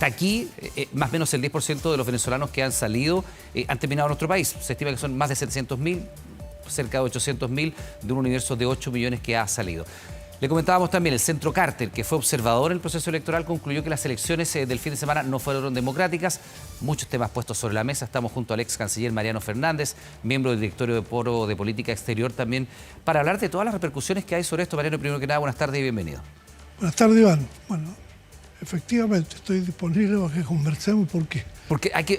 hasta aquí, más o menos el 10% de los venezolanos que han salido han terminado en nuestro país. Se estima que son más de 700.000, cerca de 800.000 de un universo de 8 millones que ha salido. Le comentábamos también, el Centro Carter, que fue observador en el proceso electoral, concluyó que las elecciones del fin de semana no fueron democráticas. Muchos temas puestos sobre la mesa. Estamos junto al ex canciller Mariano Fernández, miembro del directorio de Foro de Política Exterior también, para hablar de todas las repercusiones que hay sobre esto. Mariano, primero que nada, buenas tardes y bienvenido. Buenas tardes, Iván. Bueno, efectivamente estoy disponible para que conversemos porque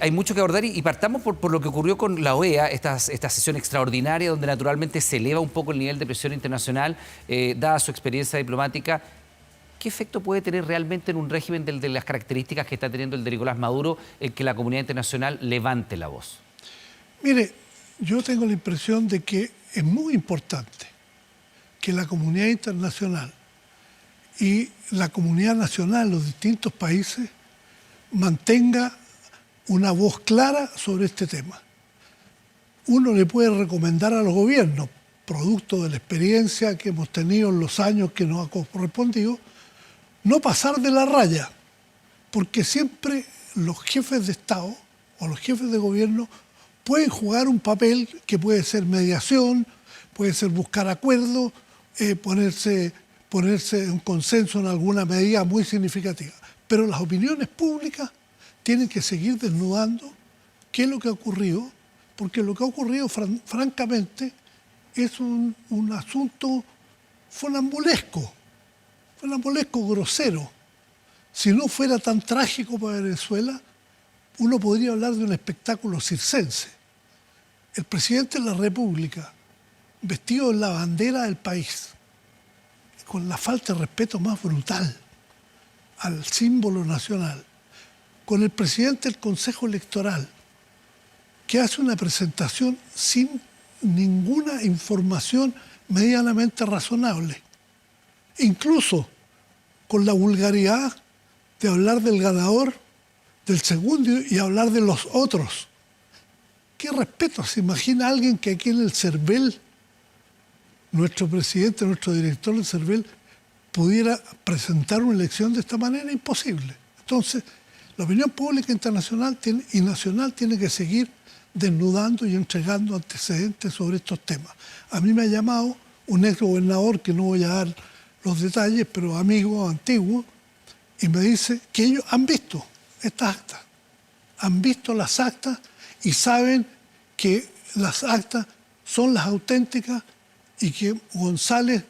hay mucho que abordar y partamos por lo que ocurrió con la OEA, esta sesión extraordinaria donde naturalmente se eleva un poco el nivel de presión internacional, dada su experiencia diplomática. ¿Qué efecto puede tener realmente en un régimen de las características que está teniendo el de Nicolás Maduro el que la comunidad internacional levante la voz? Mire, yo tengo la impresión de que es muy importante que la comunidad internacional y la comunidad nacional, los distintos países, mantenga una voz clara sobre este tema. Uno le puede recomendar a los gobiernos, producto de la experiencia que hemos tenido en los años que nos ha correspondido, no pasar de la raya, porque siempre los jefes de Estado o los jefes de gobierno pueden jugar un papel que puede ser mediación, puede ser buscar acuerdos, ponerse un consenso en alguna medida muy significativa. Pero las opiniones públicas tienen que seguir desnudando qué es lo que ha ocurrido, porque lo que ha ocurrido, francamente, es un asunto funambulesco, grosero. Si no fuera tan trágico para Venezuela, uno podría hablar de un espectáculo circense. El presidente de la República, vestido en la bandera del país, con la falta de respeto más brutal al símbolo nacional, con el presidente del Consejo Electoral, que hace una presentación sin ninguna información medianamente razonable, incluso con la vulgaridad de hablar del ganador, del segundo y hablar de los otros. ¿Qué respeto? ¿Se imagina alguien que aquí en el CERVEL, nuestro presidente, nuestro director del CERVEL, pudiera presentar una elección de esta manera? Imposible. Entonces, la opinión pública internacional y nacional tiene que seguir desnudando y entregando antecedentes sobre estos temas. A mí me ha llamado un ex gobernador, que no voy a dar los detalles, pero amigo antiguo, y me dice que ellos han visto estas actas, han visto las actas y saben que las actas son las auténticas y que González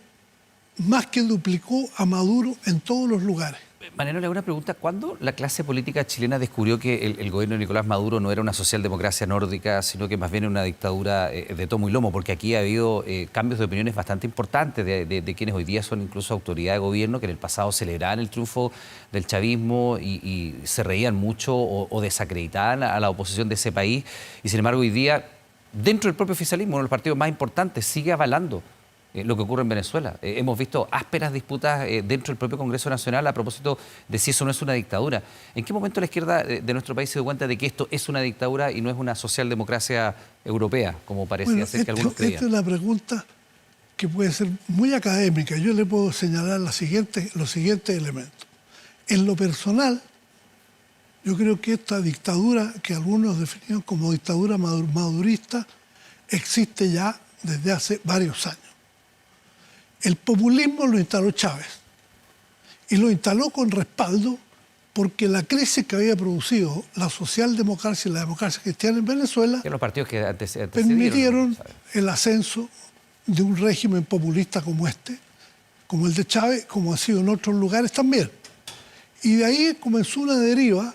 más que duplicó a Maduro en todos los lugares. Mariano, le hago una pregunta. ¿Cuándo la clase política chilena descubrió que el gobierno de Nicolás Maduro no era una socialdemocracia nórdica, sino que más bien una dictadura de tomo y lomo? Porque aquí ha habido cambios de opiniones bastante importantes de quienes hoy día son incluso autoridad de gobierno, que en el pasado celebraban el triunfo del chavismo y se reían mucho o desacreditaban a la oposición de ese país. Y sin embargo hoy día, dentro del propio oficialismo, uno de los partidos más importantes, sigue avalando lo que ocurre en Venezuela. Hemos visto ásperas disputas dentro del propio Congreso Nacional a propósito de si eso no es una dictadura. ¿En qué momento la izquierda de nuestro país se dio cuenta de que esto es una dictadura y no es una socialdemocracia europea, como parecía ser que algunos creían? Esta es una pregunta que puede ser muy académica. Yo le puedo señalar los siguientes elementos. En lo personal, yo creo que esta dictadura, que algunos definieron como dictadura madurista, existe ya desde hace varios años. El populismo lo instaló Chávez y lo instaló con respaldo porque la crisis que había producido la socialdemocracia y la democracia cristiana en Venezuela los partidos que permitieron el ascenso de un régimen populista como este, como el de Chávez, como ha sido en otros lugares también. Y de ahí comenzó una deriva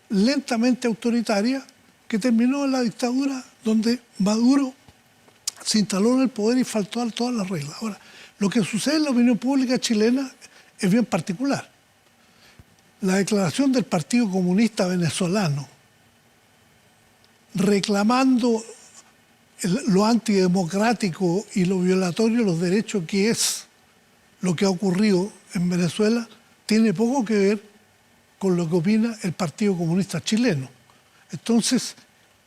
lentamente autoritaria que terminó en la dictadura, donde Maduro se instaló en el poder y faltó a todas las reglas. Ahora, lo que sucede en la opinión pública chilena es bien particular. La declaración del Partido Comunista Venezolano reclamando lo antidemocrático y lo violatorio de los derechos que es lo que ha ocurrido en Venezuela tiene poco que ver con lo que opina el Partido Comunista Chileno. Entonces,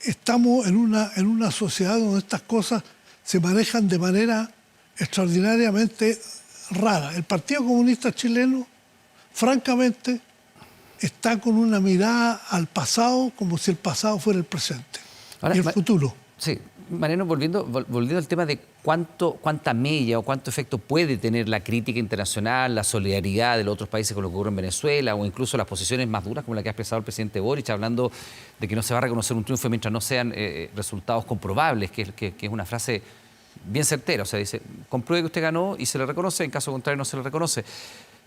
estamos en una sociedad donde estas cosas se manejan de manera extraordinariamente rara. El Partido Comunista Chileno, francamente, está con una mirada al pasado como si el pasado fuera el presente Ahora, y el futuro. Sí, Mariano, volviendo al tema de cuánta mella o cuánto efecto puede tener la crítica internacional, la solidaridad de los otros países con lo que ocurre en Venezuela, o incluso las posiciones más duras como la que ha expresado el presidente Boric, hablando de que no se va a reconocer un triunfo mientras no sean resultados comprobables, que es una frase bien certera. O sea, dice, compruebe que usted ganó y se le reconoce, en caso contrario no se le reconoce.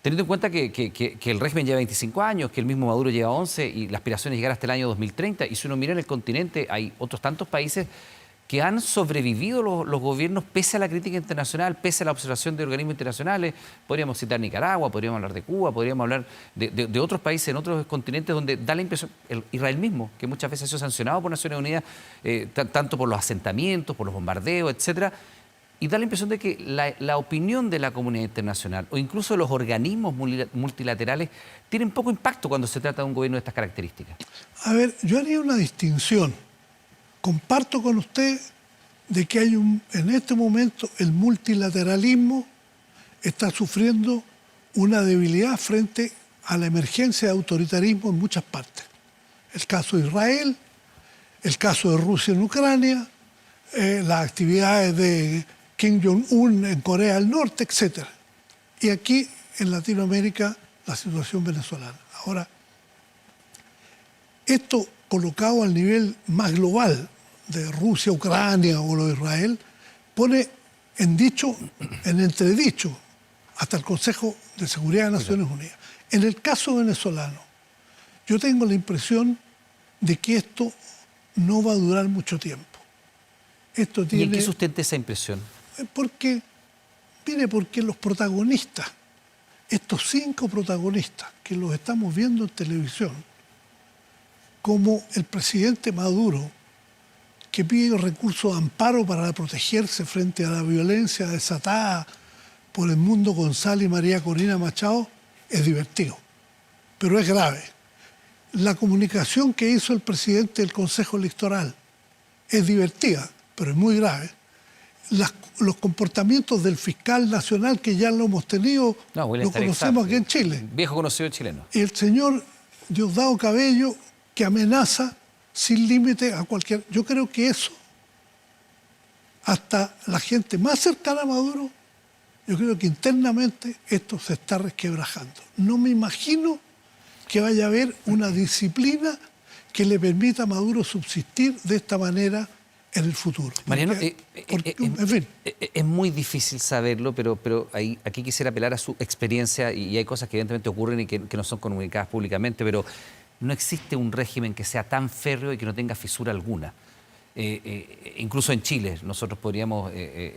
Teniendo en cuenta que el régimen lleva 25 años, que el mismo Maduro lleva 11 y la aspiración es llegar hasta el año 2030, y si uno mira en el continente hay otros tantos países que han sobrevivido los gobiernos pese a la crítica internacional, pese a la observación de organismos internacionales. Podríamos citar Nicaragua, podríamos hablar de Cuba, podríamos hablar de otros países en otros continentes donde da la impresión, Israel mismo, que muchas veces ha sido sancionado por Naciones Unidas, tanto por los asentamientos, por los bombardeos, etcétera, y da la impresión de que la opinión de la comunidad internacional o incluso los organismos multilaterales tienen poco impacto cuando se trata de un gobierno de estas características. A ver, yo haría una distinción. Comparto con usted de que en este momento el multilateralismo está sufriendo una debilidad frente a la emergencia de autoritarismo en muchas partes. El caso de Israel, el caso de Rusia en Ucrania, las actividades de Kim Jong-un en Corea del Norte, etc. Y aquí en Latinoamérica la situación venezolana. Ahora, esto colocado al nivel más global de Rusia, Ucrania o lo de Israel, pone en entredicho hasta el Consejo de Seguridad de Naciones Unidas. En el caso venezolano, yo tengo la impresión de que esto no va a durar mucho tiempo. ¿Y en qué sustenta esa impresión? Porque los protagonistas, estos 5 protagonistas que los estamos viendo en televisión, como el presidente Maduro, que pide recursos de amparo para protegerse frente a la violencia desatada por el Mundo González y María Corina Machado, es divertido, pero es grave. La comunicación que hizo el presidente del Consejo Electoral es divertida, pero es muy grave. Los comportamientos del fiscal nacional, que ya lo hemos tenido, lo conocemos aquí en Chile. Viejo conocido chileno. Y el señor Diosdado Cabello, que amenaza sin límite a cualquier... Yo creo que eso, hasta la gente más cercana a Maduro, yo creo que internamente esto se está resquebrajando. No me imagino que vaya a haber una disciplina que le permita a Maduro subsistir de esta manera en el futuro. Mariano, en fin. Es muy difícil saberlo, pero aquí quisiera apelar a su experiencia, y hay cosas que evidentemente ocurren y que no son comunicadas públicamente, pero no existe un régimen que sea tan férreo y que no tenga fisura alguna. Incluso en Chile nosotros podríamos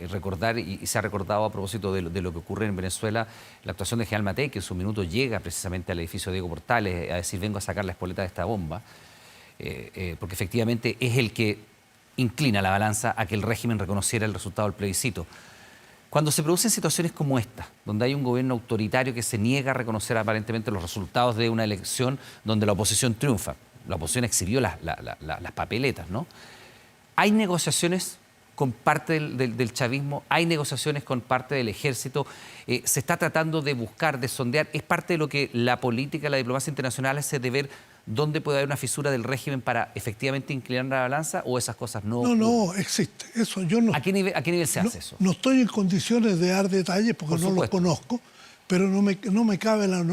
recordar, y se ha recordado a propósito de lo que ocurre en Venezuela, la actuación de General Matei, que en su minuto llega precisamente al edificio de Diego Portales a decir: vengo a sacar la espoleta de esta bomba, porque efectivamente es el que inclina la balanza a que el régimen reconociera el resultado del plebiscito. Cuando se producen situaciones como esta, donde hay un gobierno autoritario que se niega a reconocer aparentemente los resultados de una elección donde la oposición triunfa, la oposición exhibió las papeletas, ¿no? Hay negociaciones con parte del chavismo, hay negociaciones con parte del ejército, se está tratando de buscar, de sondear, es parte de lo que la política, la diplomacia internacional hace, de ver dónde puede haber una fisura del régimen para efectivamente inclinar la balanza, o esas cosas no. No existe. Eso yo no. ¿A qué nivel se hace eso? No estoy en condiciones de dar detalles porque no los conozco, pero no me cabe la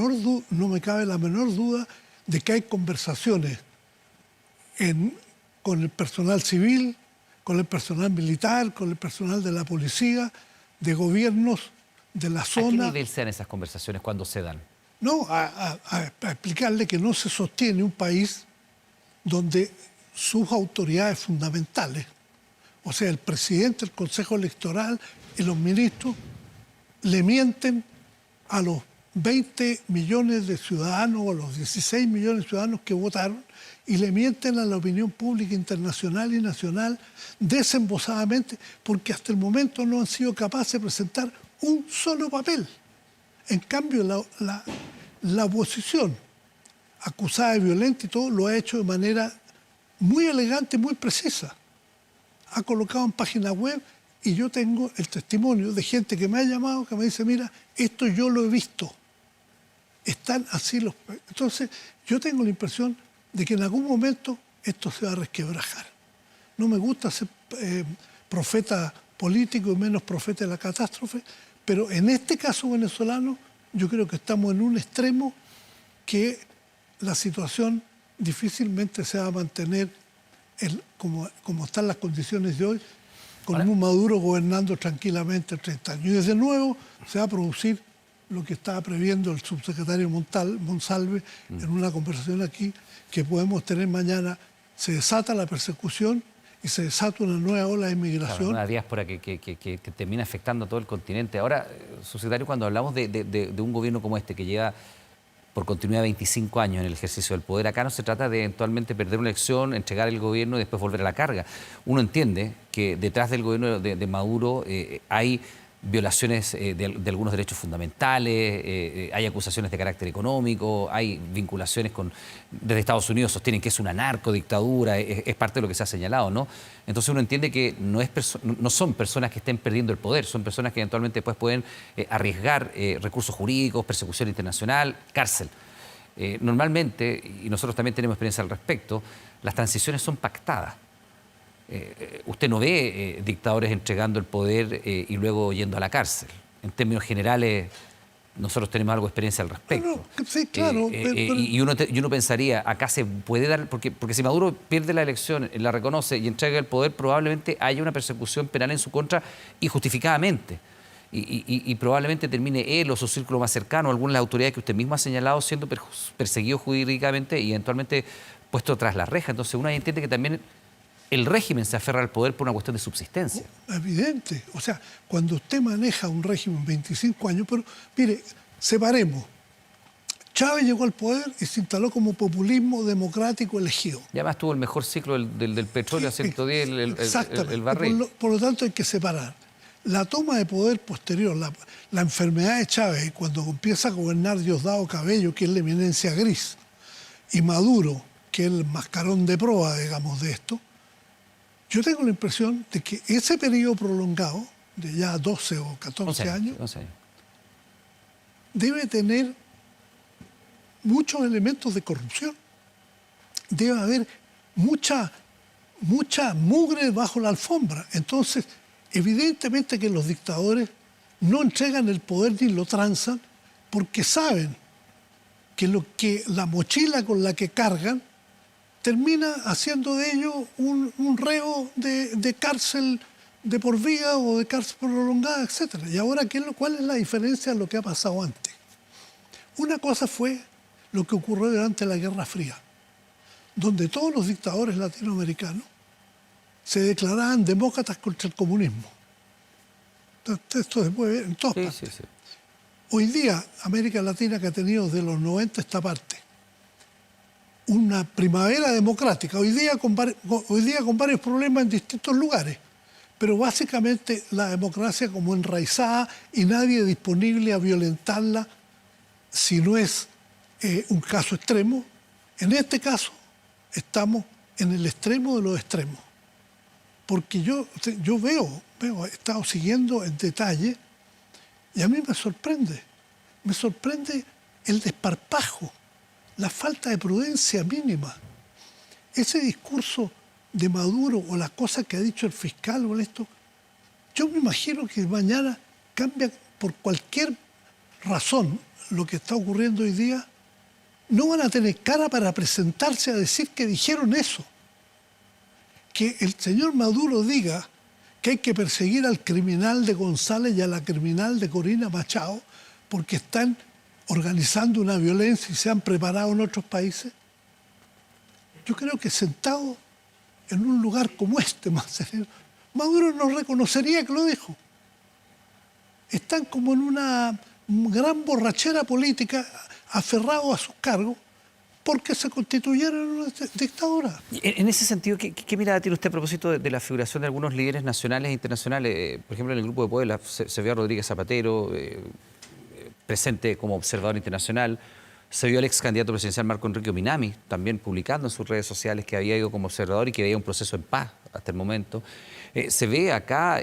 menor duda de que hay conversaciones con el personal civil, con el personal militar, con el personal de la policía, de gobiernos de la zona. ¿A qué nivel se dan esas conversaciones cuando se dan? No, a explicarle que no se sostiene un país donde sus autoridades fundamentales, o sea, el presidente, el Consejo Electoral y los ministros, le mienten a los 20 millones de ciudadanos o a los 16 millones de ciudadanos que votaron, y le mienten a la opinión pública internacional y nacional desembosadamente, porque hasta el momento no han sido capaces de presentar un solo papel. En cambio, la oposición, acusada de violenta y todo, lo ha hecho de manera muy elegante, muy precisa. Ha colocado en página web, y yo tengo el testimonio de gente que me ha llamado, que me dice: mira, esto yo lo he visto. están así los... Entonces, yo tengo la impresión de que en algún momento esto se va a resquebrajar. No me gusta ser profeta político y menos profeta de la catástrofe, pero en este caso venezolano yo creo que estamos en un extremo que la situación difícilmente se va a mantener como están las condiciones de hoy, con un Maduro gobernando tranquilamente 30 años. Y desde nuevo se va a producir lo que estaba previendo el subsecretario Monsalve en una conversación aquí, que podemos tener mañana. Se desata la persecución y se desata una nueva ola de inmigración. Claro, una diáspora que termina afectando a todo el continente. Ahora, subsecretario, cuando hablamos de un gobierno como este, que lleva por continuidad 25 años en el ejercicio del poder, acá no se trata de eventualmente perder una elección, entregar el gobierno y después volver a la carga. Uno entiende que detrás del gobierno de Maduro hay violaciones de algunos derechos fundamentales, hay acusaciones de carácter económico, hay vinculaciones desde Estados Unidos sostienen que es una narcodictadura, es parte de lo que se ha señalado, ¿no? Entonces uno entiende que no son personas que estén perdiendo el poder, son personas que eventualmente después pueden arriesgar recursos jurídicos, persecución internacional, cárcel. Normalmente, y nosotros también tenemos experiencia al respecto, las transiciones son pactadas. Usted no ve dictadores entregando el poder y luego yendo a la cárcel. En términos generales, nosotros tenemos algo de experiencia al respecto. Sí, claro. Y uno pensaría, acá se puede dar, porque si Maduro pierde la elección, la reconoce y entrega el poder, probablemente haya una persecución penal en su contra injustificadamente. Y probablemente termine él o su círculo más cercano, alguna de las autoridades que usted mismo ha señalado, siendo perseguido jurídicamente y eventualmente puesto tras la reja. Entonces uno entiende que también el régimen se aferra al poder por una cuestión de subsistencia. Evidente. O sea, cuando usted maneja un régimen 25 años, pero mire, separemos. Chávez llegó al poder y se instaló como populismo democrático elegido. Y además tuvo el mejor ciclo del petróleo a 110, el barril. Por lo tanto, hay que separar. La toma de poder posterior, la enfermedad de Chávez, cuando empieza a gobernar Diosdado Cabello, que es la eminencia gris, y Maduro, que es el mascarón de proa, digamos, de esto, yo tengo la impresión de que ese periodo prolongado, de ya 12 o 14 años, 11 años, debe tener muchos elementos de corrupción. Debe haber mucha mugre bajo la alfombra. Entonces, evidentemente que los dictadores no entregan el poder ni lo transan porque saben que la mochila con la que cargan termina haciendo de ellos un reo de cárcel de por vida o de cárcel prolongada, etc. Y ahora, ¿cuál es la diferencia de lo que ha pasado antes? Una cosa fue lo que ocurrió durante la Guerra Fría, donde todos los dictadores latinoamericanos se declaraban demócratas contra el comunismo. Esto se puede ver en todas partes. Sí. Hoy día, América Latina, que ha tenido desde los 90 esta parte, una primavera democrática, hoy día con varios problemas en distintos lugares, pero básicamente la democracia como enraizada y nadie disponible a violentarla si no es un caso extremo. En este caso estamos en el extremo de los extremos, porque yo he estado siguiendo en detalle y a mí me sorprende el desparpajo, la falta de prudencia mínima. Ese discurso de Maduro o las cosas que ha dicho el fiscal o esto, yo me imagino que mañana cambia por cualquier razón lo que está ocurriendo hoy día. No van a tener cara para presentarse a decir que dijeron eso. Que el señor Maduro diga que hay que perseguir al criminal de González y a la criminal de Corina Machado porque están organizando una violencia y se han preparado en otros países. Yo creo que sentado en un lugar como este, más sereno, Maduro no reconocería que lo dijo. Están como en una gran borrachera política, aferrados a sus cargos, porque se constituyeron en una dictadura. En ese sentido, ¿qué mirada tiene usted a propósito de la figuración de algunos líderes nacionales e internacionales? Por ejemplo, en el grupo de Puebla se vio a Rodríguez Zapatero, presente como observador internacional. Se vio al ex candidato presidencial Marco Enrique Minami, también publicando en sus redes sociales que había ido como observador y que veía un proceso en paz hasta el momento. Se ve acá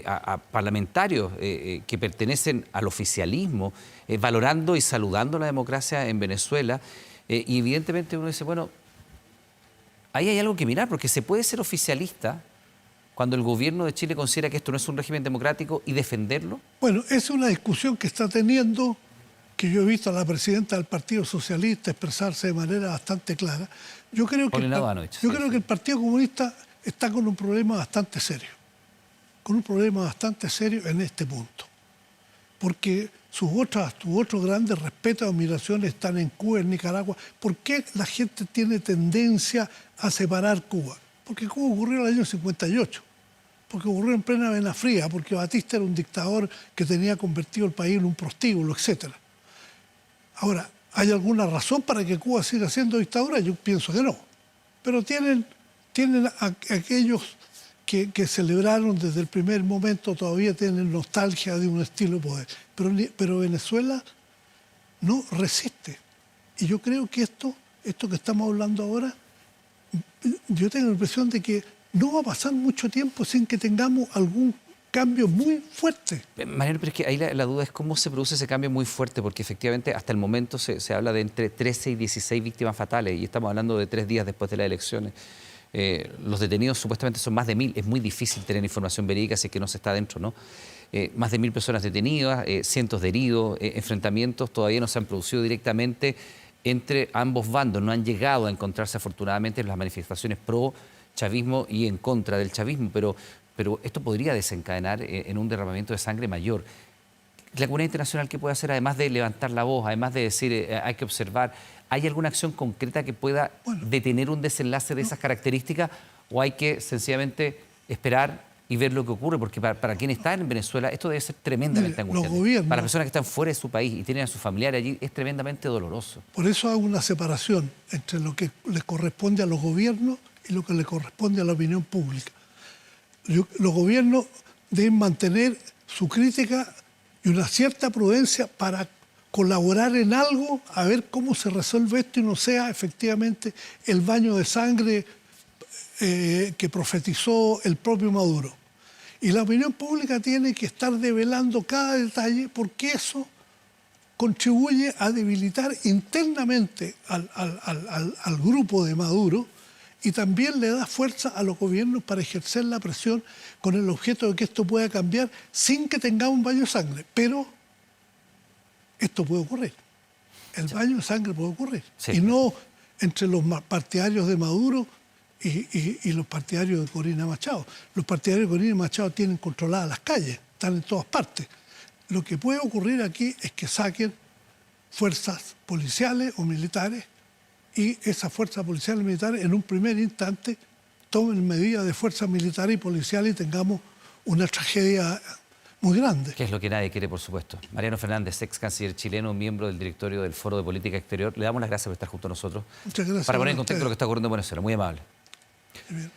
a parlamentarios que pertenecen al oficialismo valorando y saludando la democracia en Venezuela. Y evidentemente uno dice, bueno, ahí hay algo que mirar, porque se puede ser oficialista cuando el gobierno de Chile considera que esto no es un régimen democrático y defenderlo. Bueno, es una discusión que está teniendo, que yo he visto a la presidenta del Partido Socialista expresarse de manera bastante clara. Yo creo que el Partido Comunista está con un problema bastante serio. Con un problema bastante serio en este punto. Porque sus otros grandes respetos y admiraciones están en Cuba, en Nicaragua. ¿Por qué la gente tiene tendencia a separar Cuba? Porque Cuba ocurrió en el año 58. Porque ocurrió en plena Guerra Fría, porque Batista era un dictador que tenía convertido el país en un prostíbulo, etc. Ahora, ¿hay alguna razón para que Cuba siga siendo dictadura? Yo pienso que no. Pero tienen aquellos que celebraron desde el primer momento, todavía tienen nostalgia de un estilo de poder. Pero Venezuela no resiste. Y yo creo que esto que estamos hablando ahora, yo tengo la impresión de que no va a pasar mucho tiempo sin que tengamos algún cambio muy fuerte. Mariano, pero es que ahí la duda es cómo se produce ese cambio muy fuerte, porque efectivamente hasta el momento se habla de entre 13 y 16 víctimas fatales, y estamos hablando de 3 días después de las elecciones. Los detenidos supuestamente son más de 1000. Es muy difícil tener información verídica si es que no se está adentro, ¿no? Más de 1000 personas detenidas, cientos de heridos, enfrentamientos todavía no se han producido directamente entre ambos bandos. No han llegado a encontrarse afortunadamente en las manifestaciones pro chavismo y en contra del chavismo, pero esto podría desencadenar en un derramamiento de sangre mayor. La comunidad internacional, ¿qué puede hacer además de levantar la voz, además de decir hay que observar? ¿Hay alguna acción concreta que pueda detener un desenlace de esas características, o hay que sencillamente esperar y ver lo que ocurre? Porque para quien está en Venezuela esto debe ser tremendamente angustiante. Para las personas que están fuera de su país y tienen a sus familiares allí es tremendamente doloroso. Por eso hago una separación entre lo que le corresponde a los gobiernos y lo que le corresponde a la opinión pública. Los gobiernos deben mantener su crítica y una cierta prudencia para colaborar en algo, a ver cómo se resuelve esto y no sea efectivamente el baño de sangre que profetizó el propio Maduro. Y la opinión pública tiene que estar develando cada detalle, porque eso contribuye a debilitar internamente al grupo de Maduro, y también le da fuerza a los gobiernos para ejercer la presión con el objeto de que esto pueda cambiar sin que tengamos un baño de sangre. Pero esto puede ocurrir. El baño de sangre puede ocurrir. Sí. Y no entre los partidarios de Maduro y los partidarios de Corina Machado. Los partidarios de Corina Machado tienen controladas las calles, están en todas partes. Lo que puede ocurrir aquí es que saquen fuerzas policiales o militares, y esas fuerzas policiales y militares en un primer instante tomen medidas de fuerzas militares y policiales y tengamos una tragedia muy grande. Que es lo que nadie quiere, por supuesto. Mariano Fernández, ex canciller chileno, miembro del directorio del Foro de Política Exterior. Le damos las gracias por estar junto a nosotros. Muchas gracias. Para poner en contexto lo que está ocurriendo en Venezuela. Muy amable. Bien.